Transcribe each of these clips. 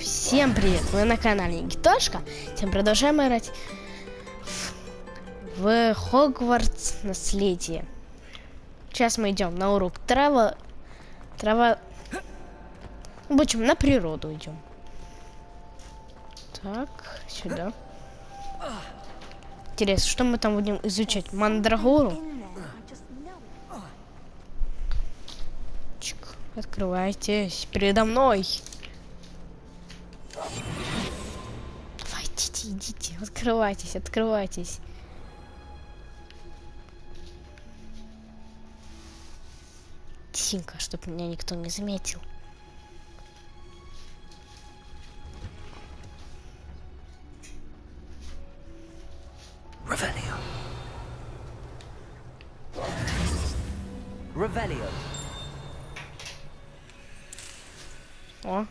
Всем привет! Вы на канале Никитошка. Всем продолжаем играть в Хогвартс Наследие. Сейчас мы идем на урок трава. В общем, на природу идем. Так, сюда. Интересно, что мы там будем изучать? Мандрагору? Чик, открывайтесь передо мной. Давайте, идите, открывайтесь, открывайтесь. Тихенько, чтобы меня никто не заметил. Revelio. Revelio. О.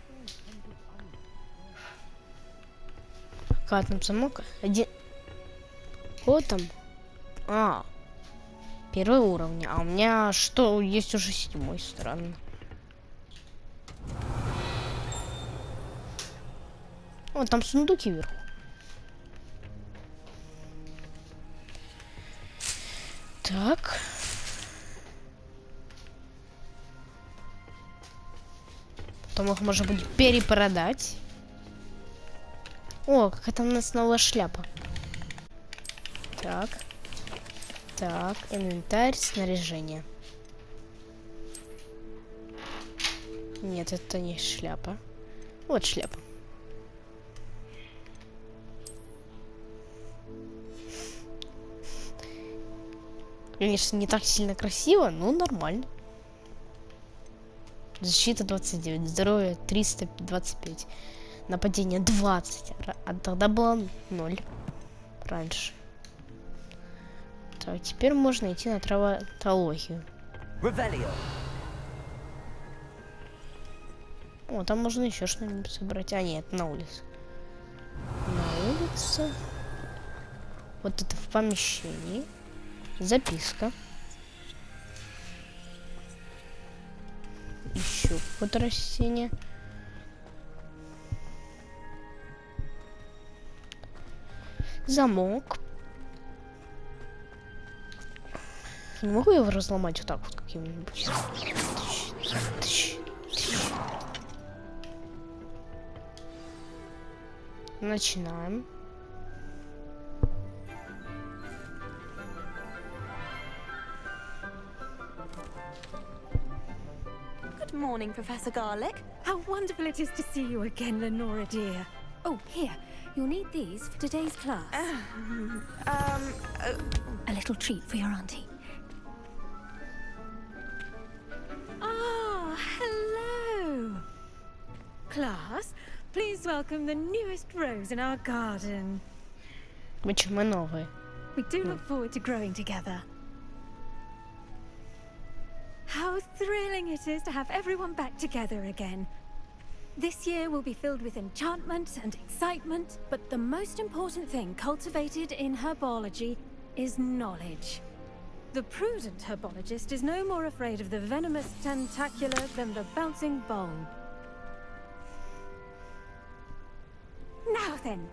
Как там замок? Один. Вот там. Первый уровень. А у меня что? Есть уже 7-й, странно. О, там сундуки вверху. Так. Потом их можно будет перепродать. О, какая-то у нас новая шляпа. Так. Так, инвентарь, снаряжение. Нет, это не шляпа. Вот шляпа. Конечно, не так сильно красиво, но нормально. Защита 29, здоровье 325, нападение 20, а тогда было 0 раньше. Так, теперь можно идти на травматологию. О, там можно еще что-нибудь собрать. А, нет, на улице. На улице. Вот это в помещении. Записка. Еще какое-то растение. Замок. Не могу его разломать вот так вот каким-нибудь. Начинаем. Good morning, Professor Garlic. How wonderful it is to see you again, Lenora dear. Oh, here. You'll need these for today's class. A little treat for your auntie. Ah, hello. Class, please welcome the newest rose in our garden. Почему новые? We do look forward to growing together. How thrilling it is to have everyone back together again. This year will be filled with enchantment and excitement, but the most important thing cultivated in herbology is knowledge. The prudent herbologist is no more afraid of the venomous tentacular than the bouncing bulb. Now then,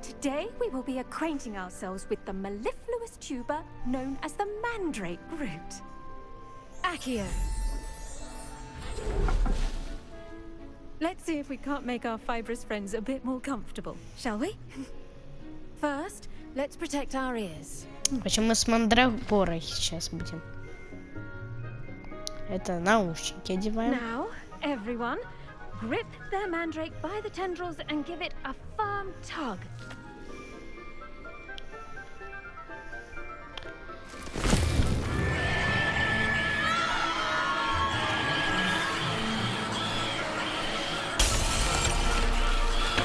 today we will be acquainting ourselves with the mellifluous tuber known as the mandrake root. Accio. Let's see if we can't make our fibrous friends a bit more comfortable, shall we? First, let's protect our ears. Почему мы с мандрагорой сейчас будем? Это наушники одеваем. Now, everyone, grip their mandrake by the tendrils and give it a firm tug.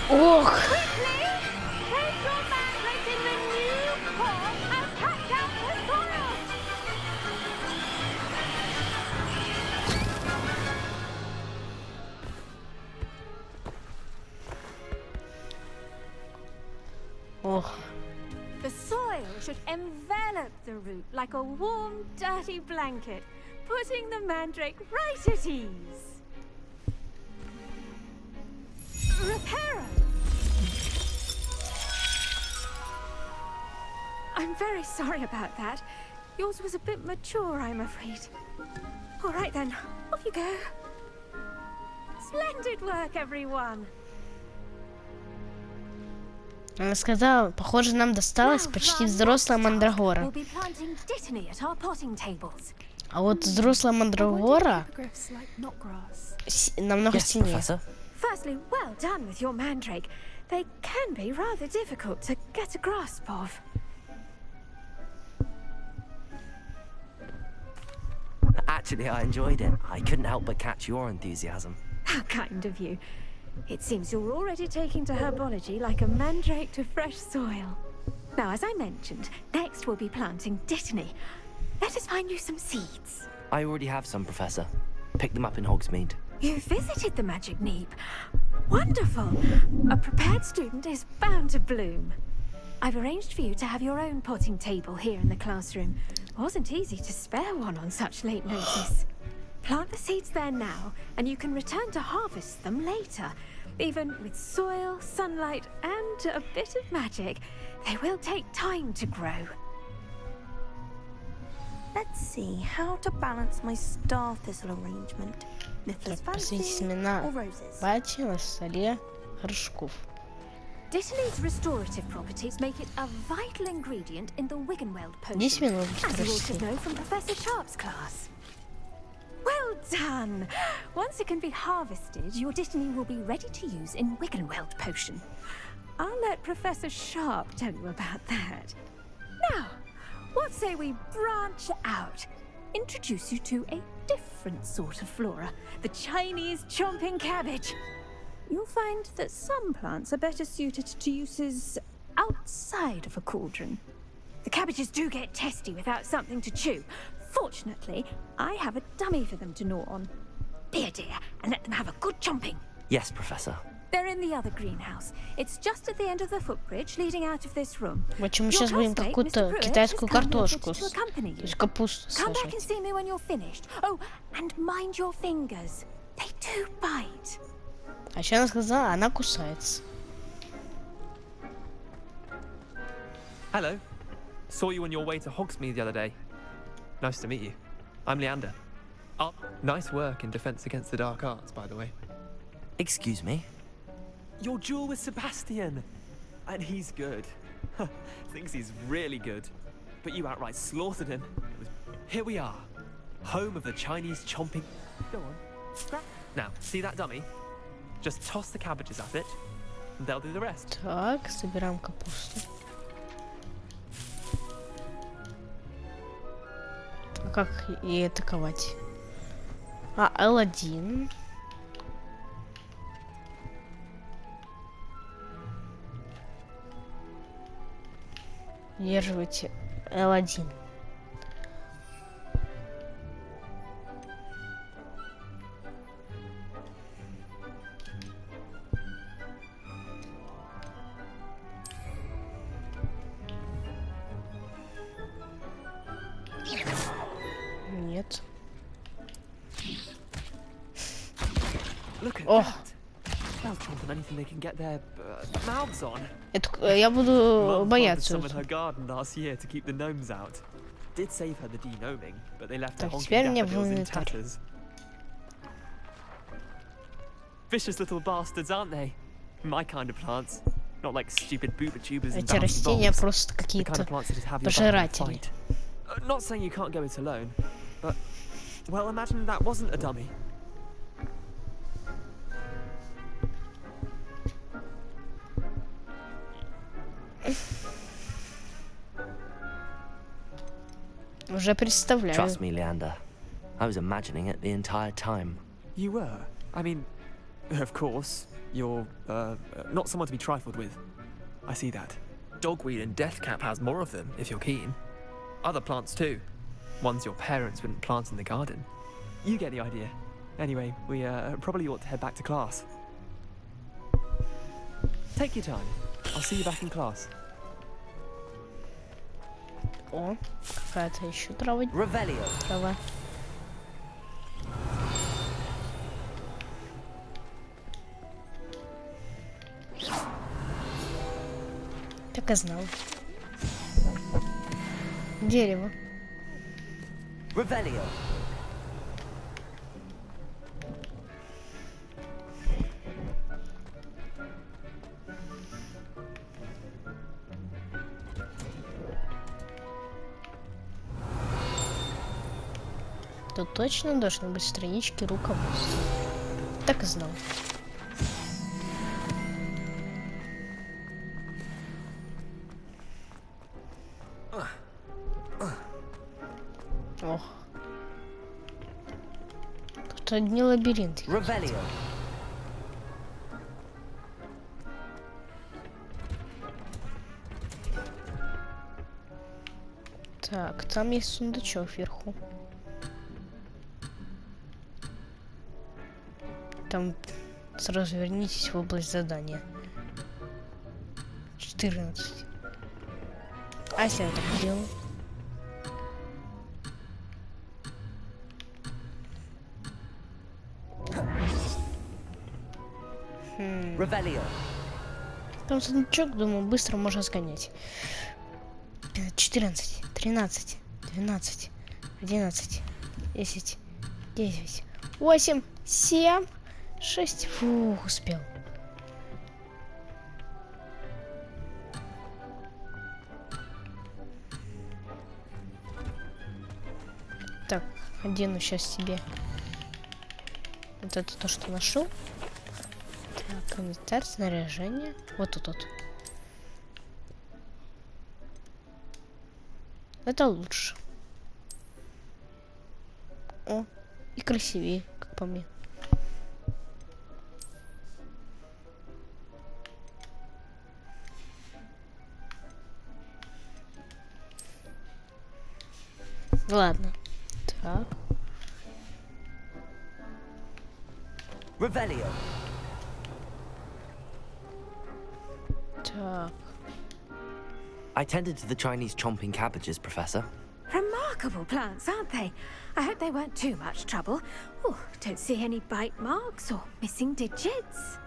Ох! Ох. The soil should envelop the root like a warm, dirty blanket, putting the mandrake right at ease. Reparo! I'm very sorry about that. Yours was a bit mature, I'm afraid. All right then, off you go. Splendid work, everyone. Она сказала, похоже, нам досталась почти взрослая мандрагора. We'll be planting Dittany at our potting tables. А вот взрослая мандрагора намного сильнее. Firstly, well done with your mandrake. They can be rather difficult to get a grasp of. Actually, I enjoyed it. I couldn't help but catch your enthusiasm. How kind of you. It seems you're already taking to herbology like a mandrake to fresh soil. Now, as I mentioned, next we'll be planting Dittany. Let us find you some seeds. I already have some, Professor. Picked them up in Hogsmeade. You visited the Magic Neep. Wonderful. A prepared student is bound to bloom. I've arranged for you to have your own potting table here in the classroom. Wasn't easy to spare one on such late notice. Plant the seeds there now, and you can return to harvest them later. Even with soil, sunlight, and a bit of magic, they will take time to grow. Let's see how to balance my star thistle arrangement. Niffler's Посадите fancy семена or roses? пати на столе горшков. Dittany's restorative properties make it a vital ingredient in the Wiggenweld potion, 10 минут as you all почти. should know from Professor Sharp's class. Well done! Once it can be harvested, your Dittany will be ready to use in Wiggenweld potion. I'll let Professor Sharp tell you about that. Now, what say we branch out? Introduce you to a different sort of flora, the Chinese chomping cabbage. You'll find that some plants are better suited to uses outside of a cauldron. The cabbages do get testy without something to chew. Fortunately, I have a dummy for them to gnaw on. Be a dear and let them have a good chomping. Yes, Professor. They're in the other greenhouse. It's just at the end of the footbridge leading out of this room. В общем, мы Your сейчас будем classmate, какую-то Mr. Pruitt, китайскую has come here картошку, to accompany то you. есть капусту Come back and сажать. see me when you're finished. Oh, and mind your fingers. They do bite. А еще она сказала, она кусается. Hello. Saw you on your way to Hogsmeade the other day. Nice to meet you. I'm Leander. Oh, nice work in Defense Against the Dark Arts, by the way. Excuse me? Your duel with Sebastian! And he's good. Thinks he's really good. But you outright slaughtered him. Here we are. Home of the Chinese chomping... Go on. Now, see that dummy? Just toss the cabbages at it, and they'll do the rest. Так, собираем капусту. А как ей атаковать? А, L1. Удерживайте L1. Нет. Look at Oh. that! They'll chomp on anything they can get their mouths on. Я буду Mum planted бояться. some in her garden last year to keep the gnomes out. Did save her the de-gnoming, but they left her Так, honking теперь мне в daffodils in инвентарь. tatters. Vicious little bastards, aren't they? My kind of plants. Not like stupid booba tubers and Эти bouncing растения bulbs. просто The kind какие-то of plants that just have your back in a пожиратели. fight. Not saying you can't go it alone, but well, imagine that wasn't a dummy. Уже представляю. Trust me, Leander. I was imagining it the entire time. You were? I mean, of course, you're, not someone to be trifled with. I see that. Dogweed and deathcap has more of them, if you're keen. Other plants too. Ones your parents wouldn't plant in the garden. You get the idea. Anyway, we, probably ought to head back to class. Take your time. I'll see you back in class. О, какая-то еще трава. Revelio. Трава. Так и знал. Дерево. Revelio. Тут точно должны быть странички руководства. Так и знал. Ох. Тут одни лабиринты. Revelio. Так, там есть сундучок вверху. Там сразу вернитесь в область задания. 14. А если я так делаю? Revelio. Там сундучок, думаю, быстро можно сгонять. 14, 13, 12, 11, 10, 9, 8, 7, 6. Фух, успел. Так, одену сейчас себе. Вот это то, что нашел. Так, инвентарь, снаряжение. Вот тут вот. Это лучше. О, и красивее, как по мне. Ладно. Так. Revelio. Так. I tended to the Chinese chomping cabbages, Professor. Remarkable plants, aren't they? I hope they weren't too much trouble. Oh, don't see any bite marks or missing digits.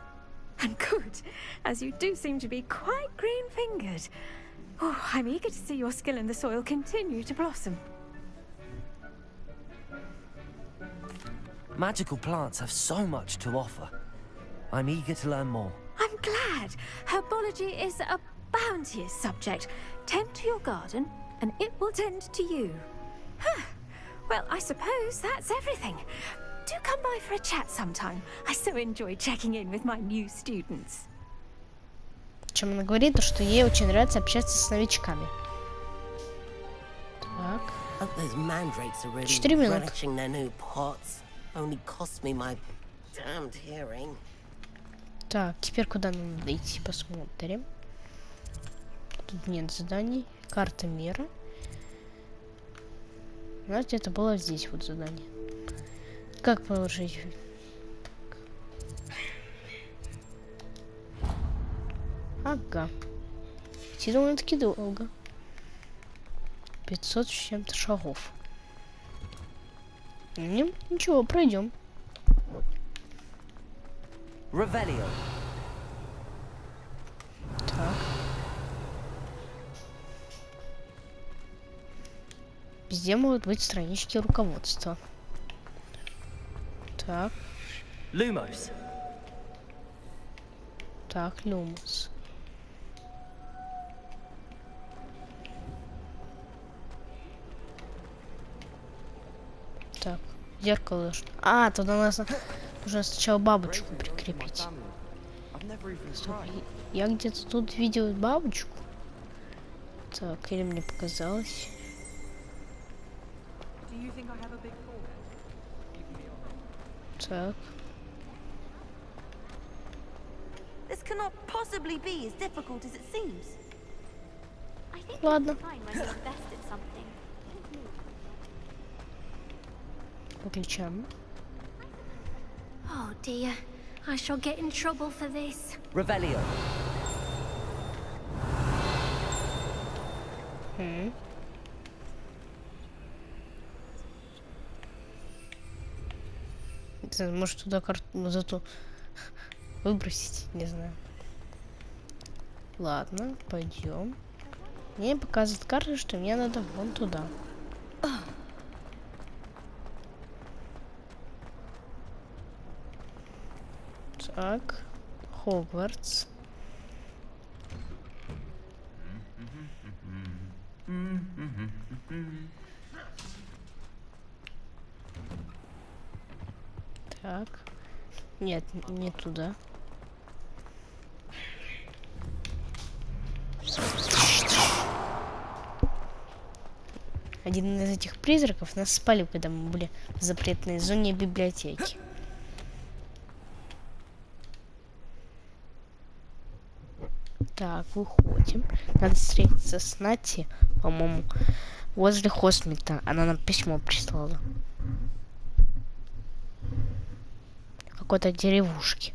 And good, as you do seem to be quite green-fingered. Oh, I'm eager to see your skill in the soil continue to blossom. Magical plants have so much to offer. I'm eager to learn more. I'm glad. Herbology is a bounteous subject. Tend to your garden, and it will tend to you. Huh. Well, I suppose that's everything. Do come by for a chat sometime. I so enjoy checking in with my new students. Чем она говорит, то что ей очень нравится общаться с новичками. Так. 4 минуты. Так, теперь куда нам надо идти, посмотрим. Тут нет заданий. Карта мира. У нас где-то было здесь вот задание. Как положить? Ага. Идти довольно-таки долго. 500 с чем-то шагов. Ничего, пройдем. Revelio. Так. Везде могут быть странички руководства. Так. Lumos. Так, Люмус. Так, зеркало. А, туда нужно сначала бабочку прикрепить. Стоп, я где-то тут видел бабочку. Так, или мне показалось. Так. This cannot possibly be as difficult as it seems. Ладно. Выключаем. Oh dear, I shall get in trouble for this. Revelio. Может туда карту зато выбросить, не знаю. Ладно, пойдем. Мне показывает карта, что мне надо вон туда. Так, Хогвартс. Так. Нет, не туда. Один из этих призраков нас спалил, когда мы были в запретной зоне библиотеки. Так, выходим. Надо встретиться с Нати, по-моему, возле Хосмита. Она нам письмо прислала. Какой-то деревушки.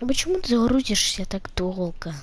А почему ты грузишься так долго?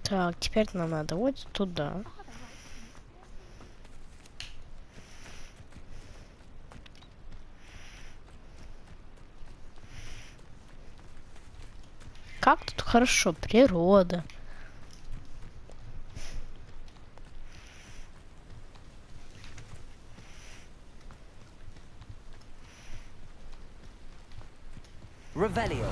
Так, теперь нам надо вот туда. Как тут хорошо, природа. Revelio.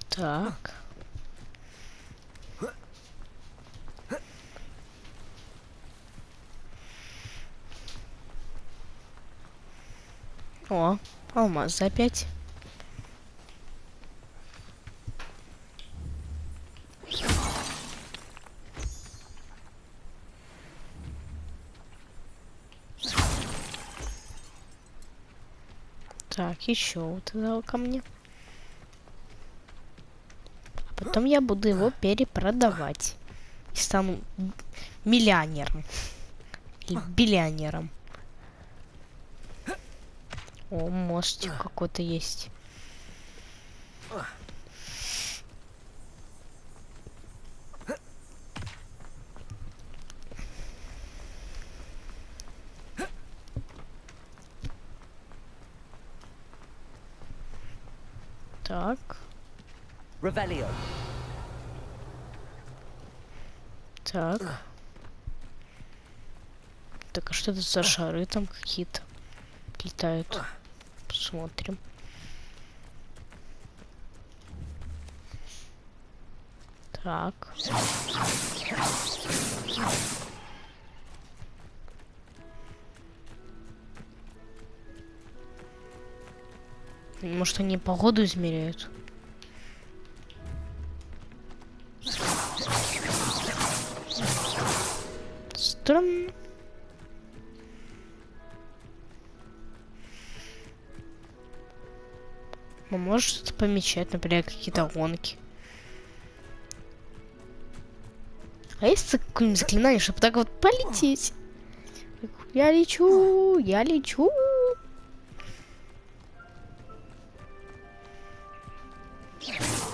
Так. О, алмаз опять. Так, еще вот этого ко мне. А потом я буду его перепродавать. И стану миллионером. Или биллионером. О, мостик какой-то есть. Так. Revelio. Так. Так, а что это за шары там какие-то летают? Посмотрим. Так. Может, они погоду измеряют? Странно. Ну, может что-то помечать, например, какие-то гонки. А есть какое-нибудь заклинание, чтобы так вот полететь? Я лечу, я лечу.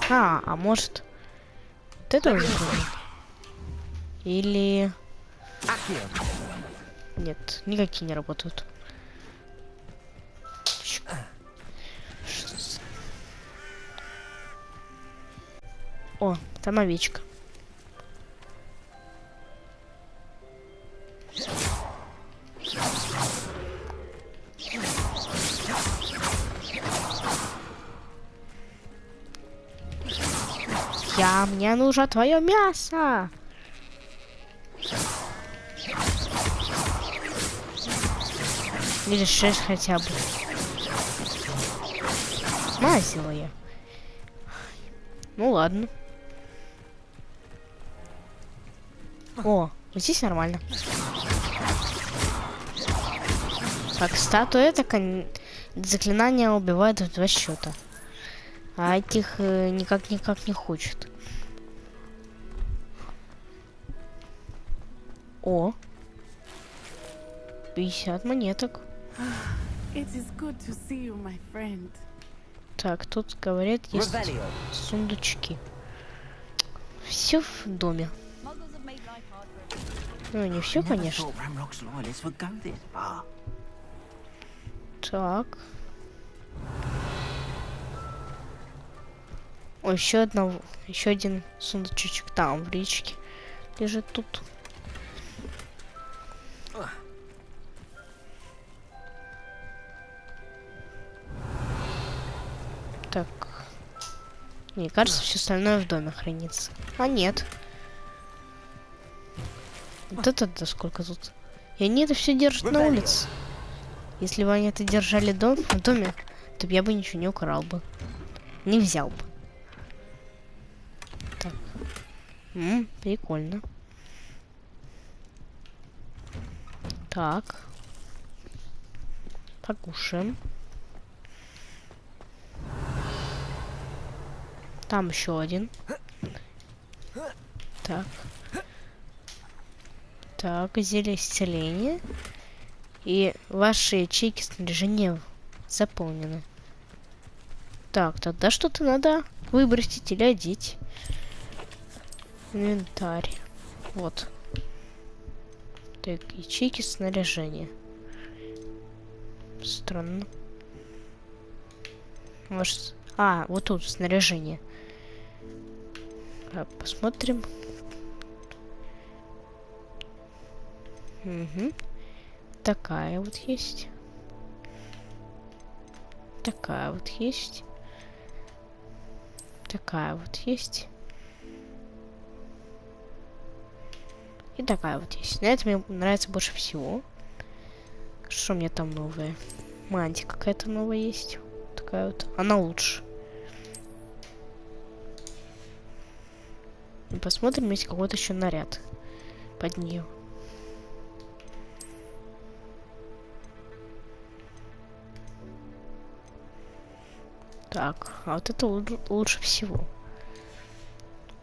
А может... Вот это уже было? Или... Нет, никакие не работают. О, там овечка. Мне нужно твое мясо. Или 6 хотя бы. Смазила я. Ну ладно. О, вот здесь нормально. Так, статуя это заклинания убивают в 2 счета. А этих никак не хочет. О. 50 монеток. Так, тут говорят, есть сундучки. Все в доме. Ну, не все, конечно. Так. О, еще один сундучок там в речке лежит тут. Так. Мне кажется, все остальное в доме хранится. А нет. Вот это сколько тут. И они это все держат на улице. Если бы они это держали в доме, то я бы ничего не украл бы. Не взял бы. Так. Прикольно. Так. Покушаем. Там еще один. Так. Так, зелье исцеления. И ваши ячейки снаряжения заполнены. Так, тогда что-то надо выбросить или одеть. Инвентарь. Вот. Так, ячейки снаряжения. Странно. Может... А, вот тут снаряжение. Посмотрим. Угу. Такая вот есть. Такая вот есть. Такая вот есть. И такая вот есть. На этом мне нравится больше всего. Что у меня там новое? Мантия какая-то новая есть. Такая вот. Она лучше. И посмотрим, есть какой-то еще наряд под нее. Так, а вот это лучше всего.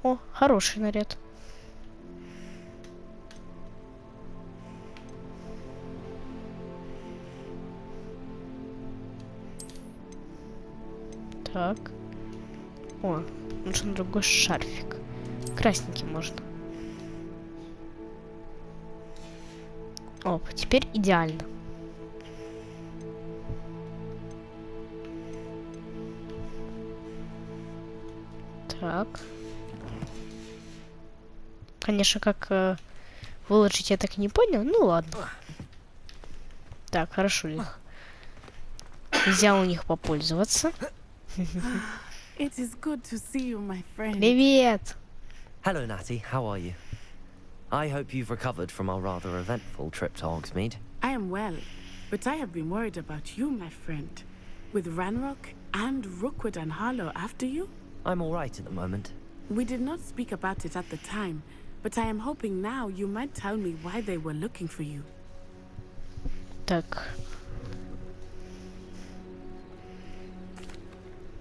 О, хороший наряд. Так. О, нужен другой шарфик. Красненький можно. Оп, теперь идеально. Так. Конечно, как выложить, я так и не понял. Ну ладно. Так, хорошо их. Взял у них попользоваться. Привет! Hello, Natty. How are you? I hope you've recovered from our rather eventful trip to Hogsmeade. I am well, but I have been worried about you, my friend. With Ranrock and Rookwood and Harlow after you? I'm all right at the moment. We did not speak about it at the time, but I am hoping now you might tell me why they were looking for you. Так.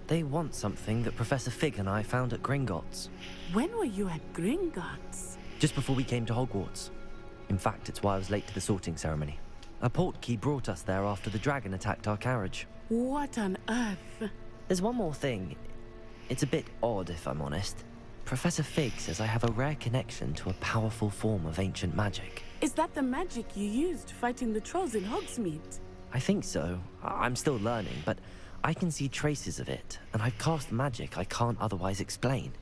They want something that Professor Fig and I found at Gringotts. When were you at Gringotts? Just before we came to Hogwarts. In fact, it's why I was late to the sorting ceremony. A portkey brought us there after the dragon attacked our carriage. What on earth? There's one more thing. It's a bit odd, if I'm honest. Professor Fig says I have a rare connection to a powerful form of ancient magic. Is that the magic you used fighting the trolls in Hogsmeade? I think so. I'm still learning, but I can see traces of it, and I've cast magic I can't otherwise explain.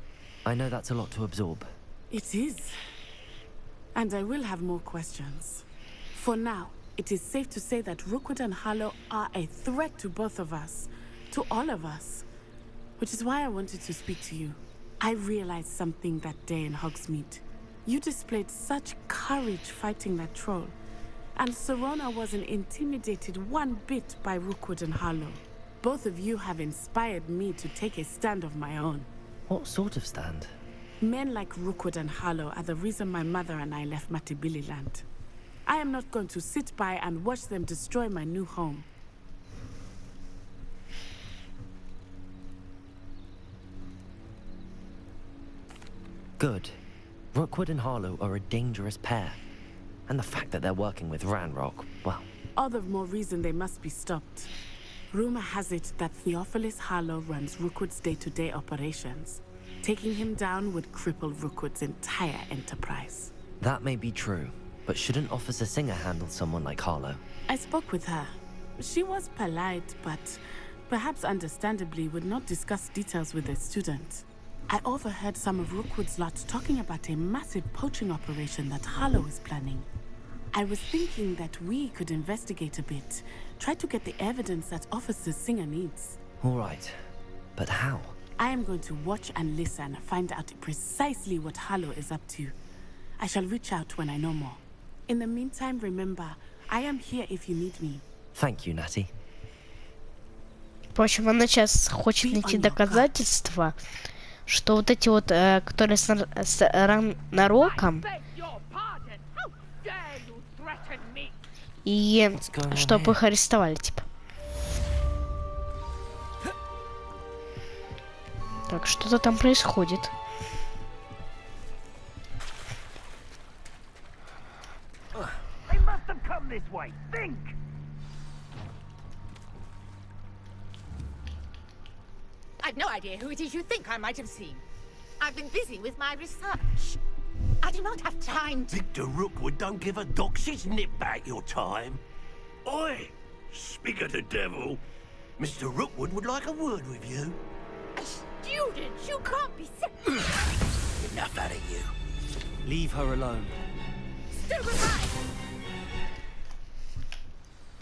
I know that's a lot to absorb. It is. And I will have more questions. For now, it is safe to say that Rookwood and Harlow are a threat to both of us. To all of us. Which is why I wanted to speak to you. I realized something that day in Hogsmeade. You displayed such courage fighting that troll. And Serona wasn't intimidated one bit by Rookwood and Harlow. Both of you have inspired me to take a stand of my own. What sort of stand? Men like Rookwood and Harlow are the reason my mother and I left Matibili land. I am not going to sit by and watch them destroy my new home. Good. Rookwood and Harlow are a dangerous pair. And the fact that they're working with Ranrock, well... All the more reason they must be stopped. Rumor has it that Theophilus Harlow runs Rookwood's day-to-day operations. Taking him down would cripple Rookwood's entire enterprise. That may be true, but shouldn't Officer Singer handle someone like Harlow? I spoke with her. She was polite, but perhaps understandably would not discuss details with a student. I overheard some of Rookwood's lot talking about a massive poaching operation that Harlow is planning. I was thinking that we could investigate a bit, try to get the evidence that Officer Singer needs. All right, but how? I am going to watch and listen, find out precisely what Harlow is up to. I shall reach out when I know more. In the meantime, remember, I am here if you need me. Thank you, Natty. Впрочем, она сейчас хочет найти доказательства, что вот эти вот, которые с Ранроком, и чтобы их арестовали, типа. Так, что-то там происходит. I've no idea who it is you think I might have seen. I've been busy with my research. I do not have time to... Victor Rookwood don't give a doxy's nip back your time. Oi! Speak of the devil. Mr. Rookwood would like a word with you. A student? You can't be... Enough out of you. Leave her alone. Stupid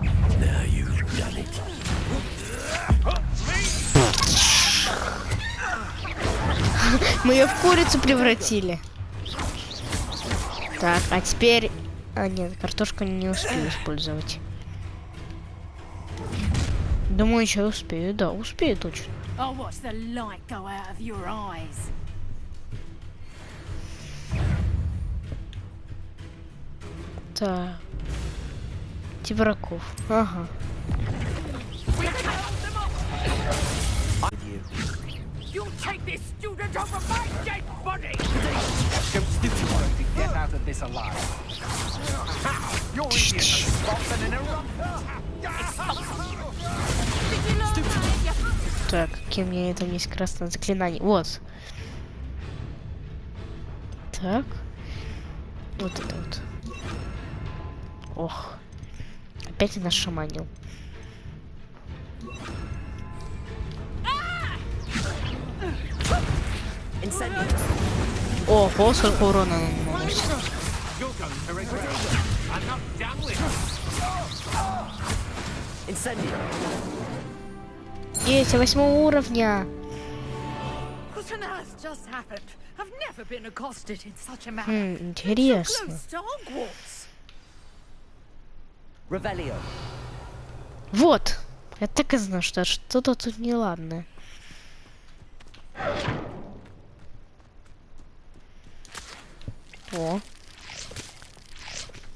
right! Now you've done it. Мы ее в курицу превратили. Так, а теперь... А, нет, картошку не успею использовать. Думаю, еще успею. Да, успею точно. I'll watch the light go out of your eyes. Так. Тибраков. Ага. You'll take this student over my dead body! Don't stupid work to get out of this alive. You're idiots are soften and Так, какие у меня там есть красное заклинание? Вот. Так. Вот это вот. Ох. Опять я нашаманил. Ого, сколько урона наносит. Есть, 8 уровня. What on earth just happened? I've never been accosted in such a manner. Интересно. Close to Hogwarts. Вот. Я так и знал, что что-то тут неладное. О.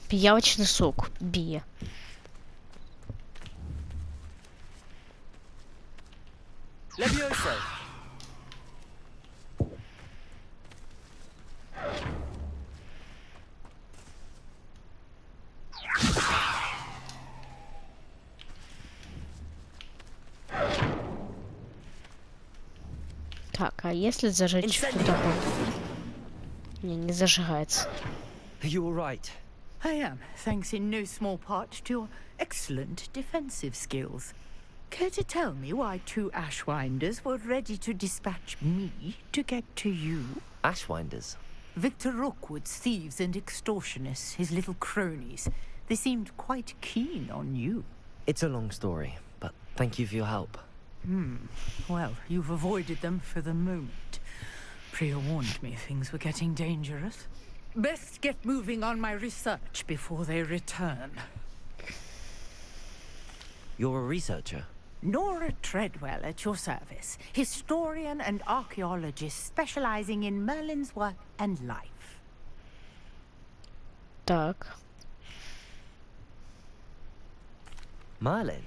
Пиявочный сок. Бия. Так, а если зажечь фотоаппарат? Не зажигается. Are you all right? I am, thanks in no small part to your excellent defensive skills. Care to tell me why 2 Ashwinders were ready to dispatch me to get to you? Ashwinders? Victor Rookwood's thieves and extortionists, his little cronies. They seemed quite keen on you. It's a long story, but thank you for your help. Well, you've avoided them for the moment. pre-warned me things were getting dangerous. Best get moving on my research before they return. You're a researcher? Nora Treadwell at your service. Historian and archaeologist specializing in Merlin's work and life. Так. Merlin?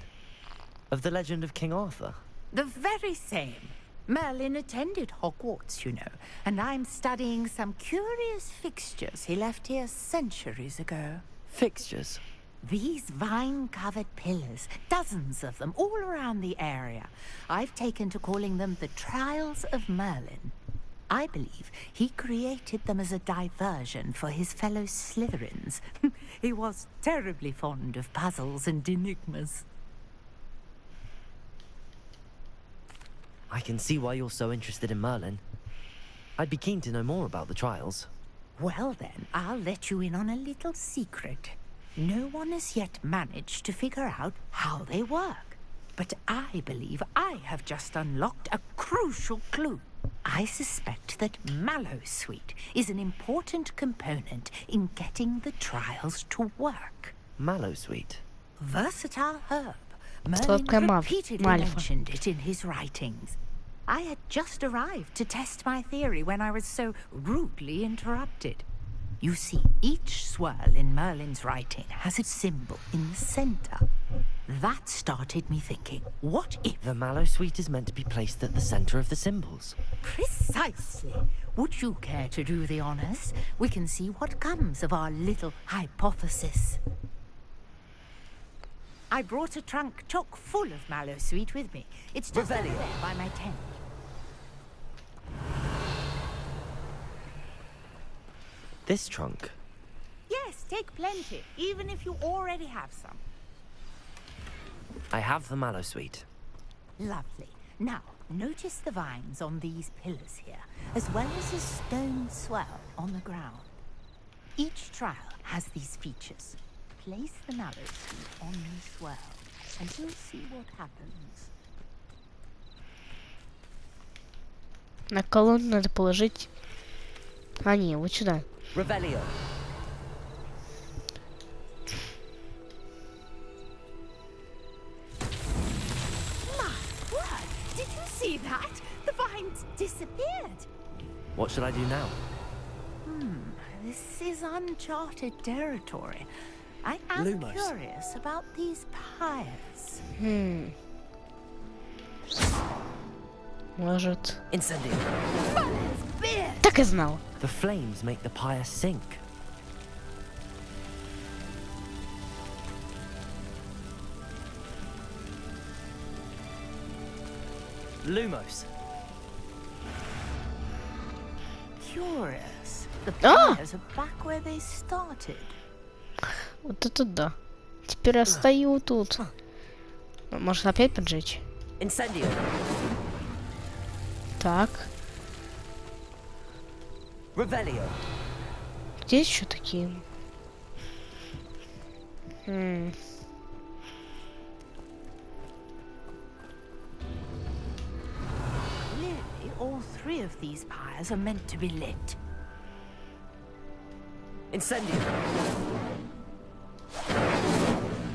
Of the legend of King Arthur? The very same. Merlin attended Hogwarts, you know, and I'm studying some curious fixtures he left here centuries ago. Fixtures? These vine-covered pillars, dozens of them, all around the area. I've taken to calling them the Trials of Merlin. I believe he created them as a diversion for his fellow Slytherins. He was terribly fond of puzzles and enigmas. I can see why you're so interested in Merlin. I'd be keen to know more about the trials. Well then, I'll let you in on a little secret. No one has yet managed to figure out how they work. But I believe I have just unlocked a crucial clue. I suspect that Mallowsweet is an important component in getting the trials to work. Mallowsweet? Versatile herb. Merlin repeatedly mentioned it in his writings. I had just arrived to test my theory when I was so rudely interrupted. You see, each swirl in Merlin's writing has a symbol in the center. That started me thinking, what if... The Mallowsweet is meant to be placed at the center of the symbols. Precisely. Would you care to do the honors? We can see what comes of our little hypothesis. I brought a trunk chock full of Mallowsweet with me. It's just over there by my tent. This trunk? Yes, take plenty, even if you already have some. I have the Mallowsweet. Lovely. Now, notice the vines on these pillars here, as well as a stone swell on the ground. Each trial has these features. Place the Mallowsweet on the swell, and you'll see what happens. На колонну надо положить... А, не, вот сюда. Revelio. My word! Did you see that? The vines disappeared. What should I do now? This is uncharted territory. I am Lumos. curious about these pyres. Может... Incendio. Так и знал. The flames make the pyre sink. Lumos. Curious. The Ah! pyres are back where they started. Вот это да. Теперь я стою тут. Может опять поджечь? Incendio. Так. Revelio. Где еще такие? Clearly, all three of these pyres are meant to be lit. Incendio.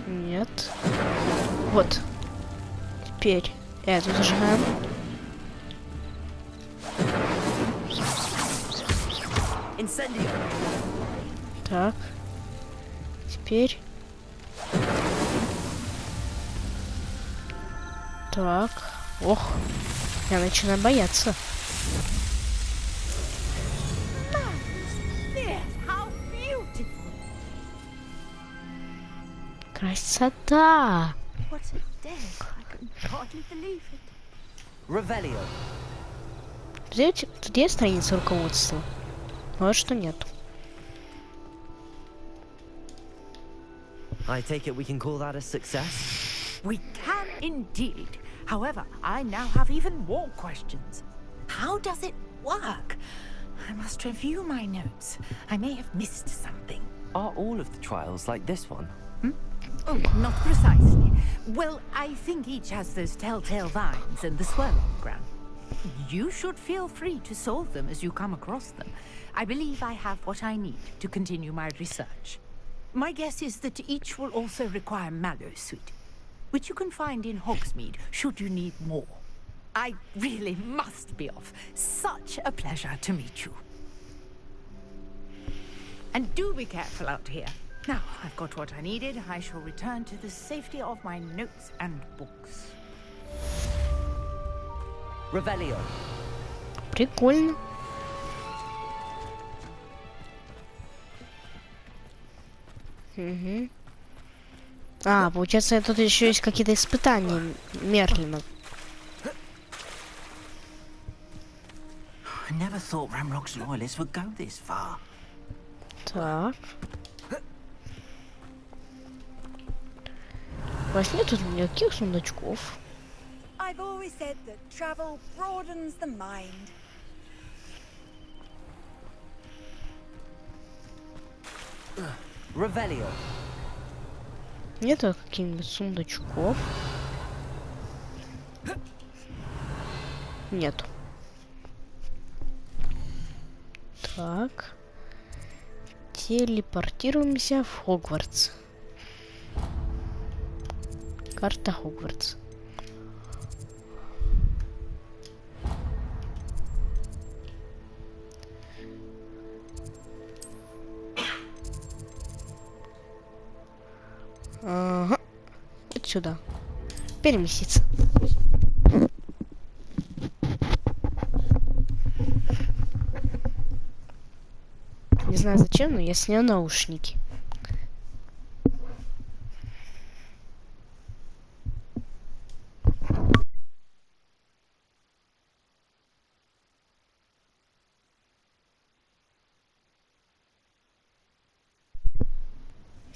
Нет. Вот. Теперь эту зажигаем. Incendio. Так. Теперь. Так. Ох. Я начинаю бояться. Красота! What a day. I can hardly believe it. Revelio. Где страница руководства? Вот что нет. I take it we can call that a success? We can indeed. However, I now have even more questions. How does it work? I must review my notes. I may have missed something. Are all of the trials like this one? Oh, not precisely. Well, I think each has those telltale vines and the swirl on the ground. You should feel free to solve them as you come across them. I believe I have what I need to continue my research. My guess is that each will also require mallow sweet, which you can find in Hogsmeade should you need more. I really must be off. Such a pleasure to meet you. And do be careful out here. Now, I've got what I needed. I shall return to the safety of my notes and books. Revelio. Прикольно. Угу. А, получается, тут еще есть какие-то испытания Мерлина. I never thought Ramrock's loyalists would go this far. Так. У вас нет тут никаких сундучков? I've always said that travel broadens the mind. Revelio. Нету каких-нибудь сундучков? Нету. Так. Телепортируемся в Хогвартс. Карта Хогвартс. Ага. Вот сюда. Переместиться. Не знаю зачем, но я снял наушники.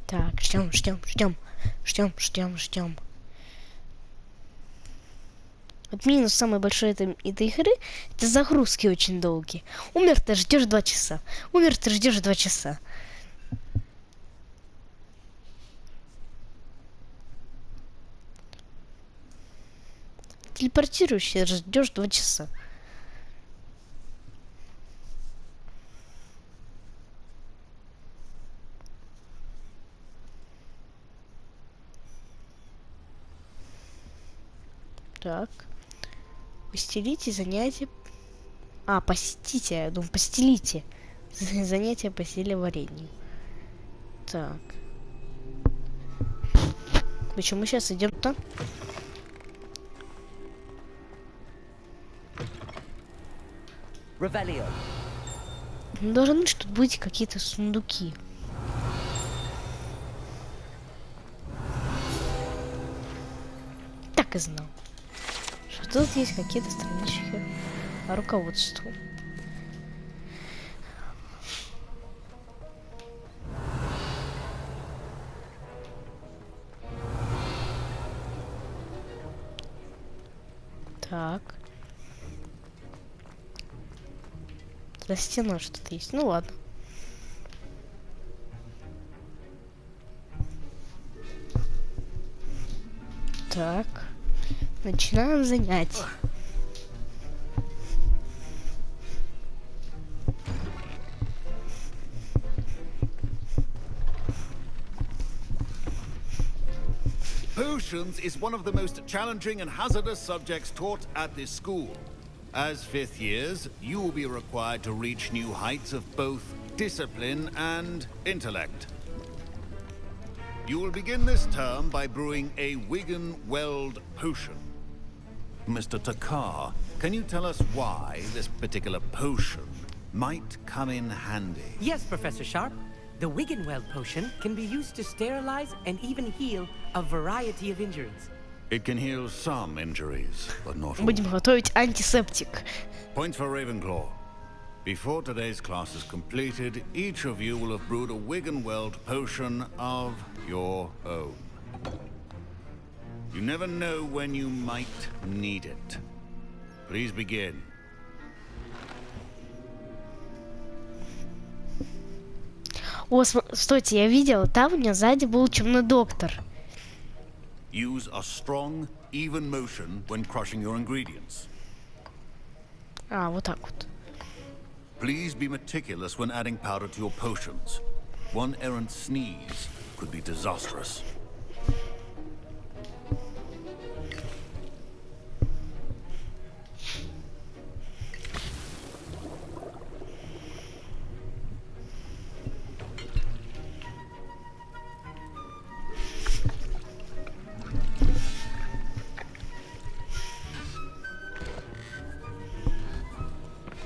Так, ждем. Вот минус самый большой этой игры — это загрузки очень долгие. Умер, ты ждешь 2 часа. Умер, ты ждешь 2 часа. Телепортируешься, ждешь 2 часа. Так. Постелите занятия. А, посетите. Я думаю, постелите. Занятия по силе варенью. Так. Почему мы сейчас идем туда? Revelio. Должны тут быть какие-то сундуки. Так и знал. Что тут есть какие-то странички по руководству. Так. За стеной что-то есть. Ну ладно. Так. Начинаем занятие. Potions is one of the most challenging and hazardous subjects taught at this school. As 5th years, you will be required to reach new heights of both discipline and intellect. You will begin this term by brewing a Wigan-Weld potion. Mr. Takar, can you tell us why this particular potion might come in handy? Yes, Professor Sharp. The Wigan-Weld potion can be used to sterilize and even heal a variety of injuries. It can heal some injuries, but not all. Будем готовить антисептик. Point for Ravenclaw. Before today's class is completed, each of you will have brewed a Wigan-Weld potion of your own. You never know when you might need it. Please begin. О, стойте, я видела, там у меня сзади был темный доктор. Use a strong, even motion when crushing your ingredients. А, вот так вот. Please be meticulous when adding powder to your potions. One errant sneeze could be disastrous.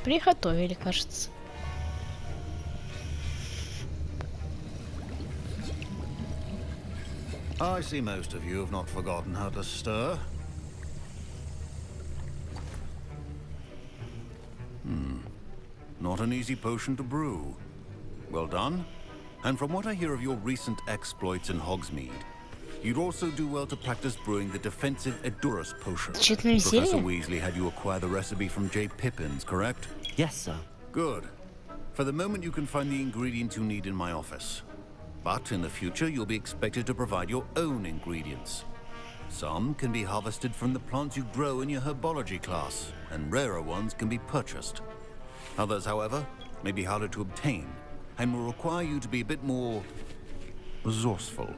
Приготовили, кажется. I see most of you have not forgotten how to stir. Not an easy potion to brew. Well done. And from what I hear of your recent exploits in Hogsmeade, you'd also do well to practice brewing the defensive Edurus potion. Professor Weasley had you acquire the recipe from J. Pippin's, correct? Yes, sir. Good. For the moment, you can find the ingredients you need in my office. But in the future, you'll be expected to provide your own ingredients. Some can be harvested from the plants you grow in your herbology class, and rarer ones can be purchased. Others, however, may be harder to obtain, and will require you to be a bit more resourceful.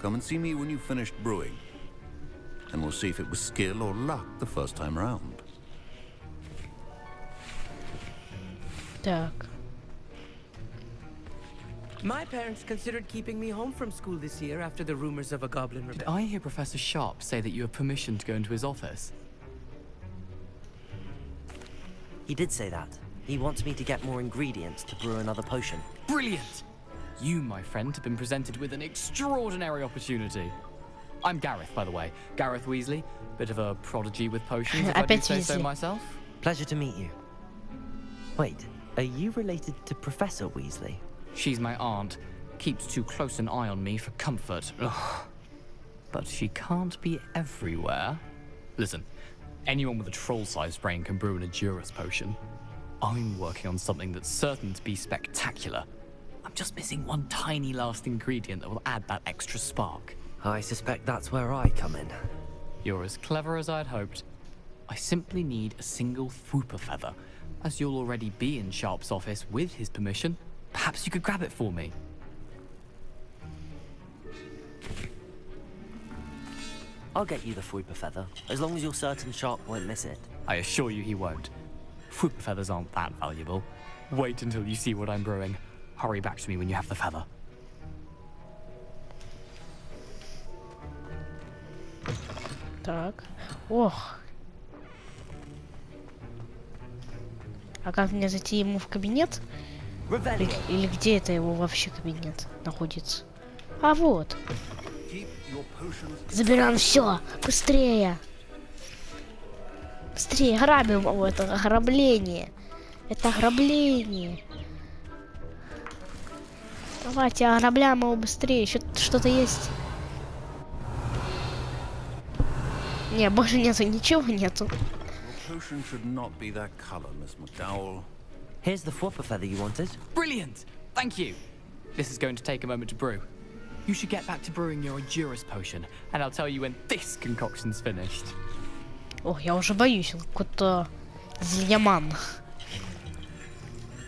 Come and see me when you've finished brewing, and we'll see if it was skill or luck the first time round. Так. My parents considered keeping me home from school this year after the rumors of a goblin rebellion. Did I hear Professor Sharp say that you have permission to go into his office? He did say that. He wants me to get more ingredients to brew another potion. Brilliant! You, my friend, have been presented with an extraordinary opportunity. I'm Gareth, by the way. Gareth Weasley. Bit of a prodigy with potions, if I do say so myself. Pleasure to meet you. Wait, are you related to Professor Weasley? She's my aunt. Keeps too close an eye on me for comfort. Ugh. But she can't be everywhere. Listen, anyone with a troll-sized brain can brew an Edurus potion. I'm working on something that's certain to be spectacular. I'm just missing one tiny last ingredient that will add that extra spark. I suspect that's where I come in. You're as clever as I'd hoped. I simply need a single Fwooper feather. As you'll already be in Sharp's office with his permission, perhaps you could grab it for me. I'll get you the Fwooper feather, as long as you're certain Sharp won't miss it. I assure you he won't. Fwooper feathers aren't that valuable. Wait until you see what I'm brewing. Hurry back to me when you have the feather. Так. Ох. А как мне зайти ему в кабинет? Или где это его вообще кабинет находится? А вот. Забираем все. Быстрее. Быстрее грабим его. Это ограбление. Это ограбление. Давайте ограбляем его быстрее. Еще что-то есть. Не, больше нету, ничего нету. Here's the Fwooper feather you wanted. Brilliant! Thank you. This is going to take a moment to brew. You should get back to brewing your Edurus potion, and I'll tell you when this concoction's finished. Ох, я уже боюсь, он какой-то зельяман.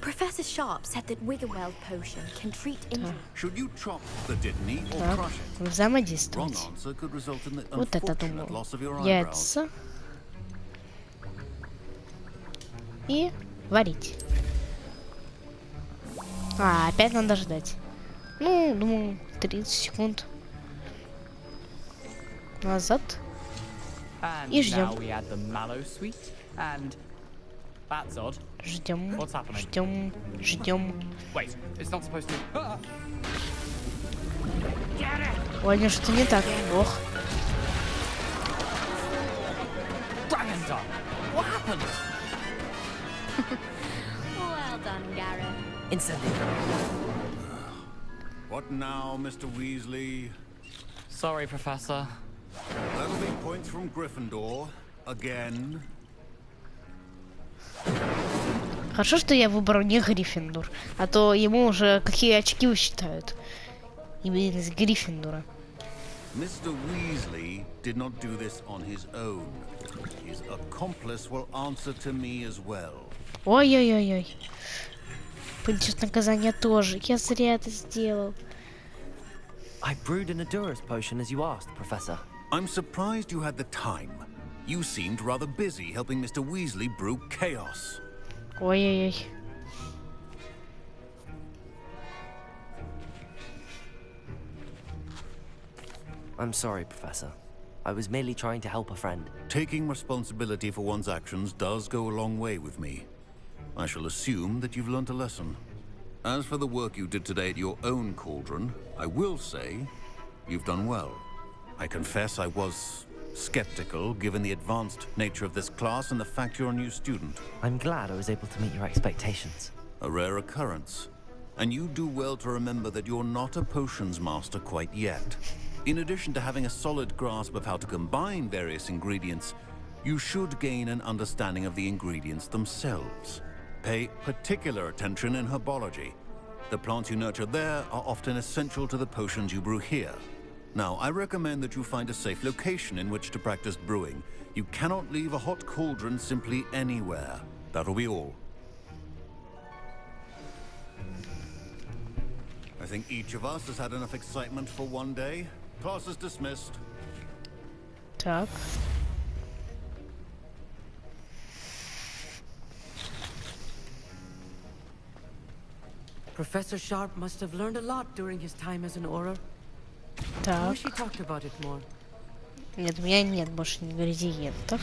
Professor Sharp said that Wiggenweld potion can treat injury. Should you chop the Dittany or Так, crush it? взаимодействовать. Wrong answer could result in the Вот это unfortunate думал. loss of your eyebrows. Яйца. И варить. А, опять надо ждать. Ну, думаю, 30 секунд. Назад. И ждем. Ждем. Ждем. Ждем. Ой, не, что-то не так. Ох. Well done, Gareth. Instantly. What now, Mr. Weasley? Sorry, Professor. That'll be points from Gryffindor. Again. Хорошо, что я выбрал не Гриффиндор, а то ему уже какие очки считают. Именно из Гриффиндора. Mr. Weasley did not do this on his own. His accomplice will answer to me as well. Ой-ой-ой-ой. Будет наказание тоже. Я зря это сделал. I brewed an Adurus potion as you asked, Professor. I'm surprised you had the time. You seemed rather busy helping Mr. Weasley brew chaos. Ой-ой-ой. I'm sorry, Professor. I was merely trying to help a friend. Taking responsibility for one's actions does go a long way with me. I shall assume that you've learnt a lesson. As for the work you did today at your own cauldron, I will say you've done well. I confess I was skeptical, given the advanced nature of this class and the fact you're a new student. I'm glad I was able to meet your expectations. A rare occurrence. And you do well to remember that you're not a potions master quite yet. In addition to having a solid grasp of how to combine various ingredients, you should gain an understanding of the ingredients themselves. Pay particular attention in herbology. The plants you nurture there are often essential to the potions you brew here. Now, I recommend that you find a safe location in which to practice brewing. You cannot leave a hot cauldron simply anywhere. That'll be all. I think each of us has had enough excitement for one day. Class is dismissed. Так. Professor Sharp must have learned a lot during his time as an Auror. I Так. wish he talked about it more. Нет, у меня нет больше ингредиентов.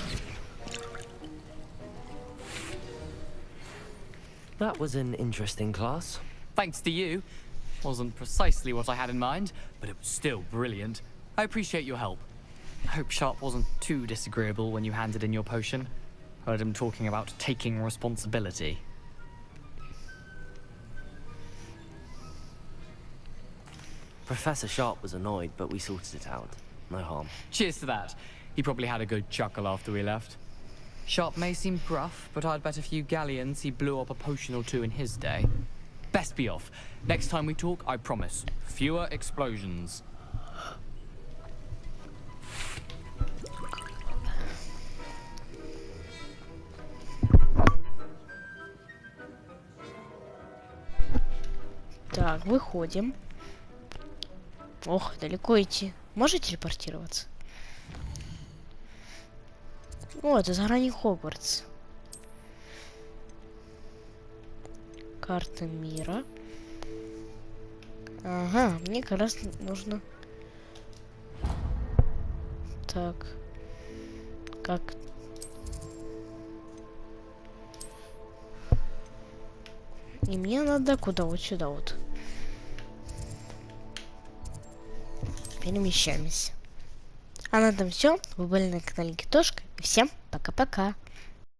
That was an interesting class. Thanks to you. Wasn't precisely what I had in mind, but it was still brilliant. I appreciate your help. I hope Sharp wasn't too disagreeable when you handed in your potion. Heard him talking about taking responsibility. Professor Sharp was annoyed, but we sorted it out. No harm. Cheers to that. He probably had a good chuckle after we left. Sharp may seem gruff, but I'd bet a few galleons he blew up a potion or two in his day. Best be off. Next time we talk, I promise. Fewer explosions. Так, выходим. Ох, далеко идти. Можете телепортироваться? О, это за грани Хогвартс. Карта мира. Ага, мне как раз нужно... Так. Как... И мне надо куда? Вот сюда вот. Перемещаемся. А на этом все. Вы были на канале Китошка. И всем пока-пока.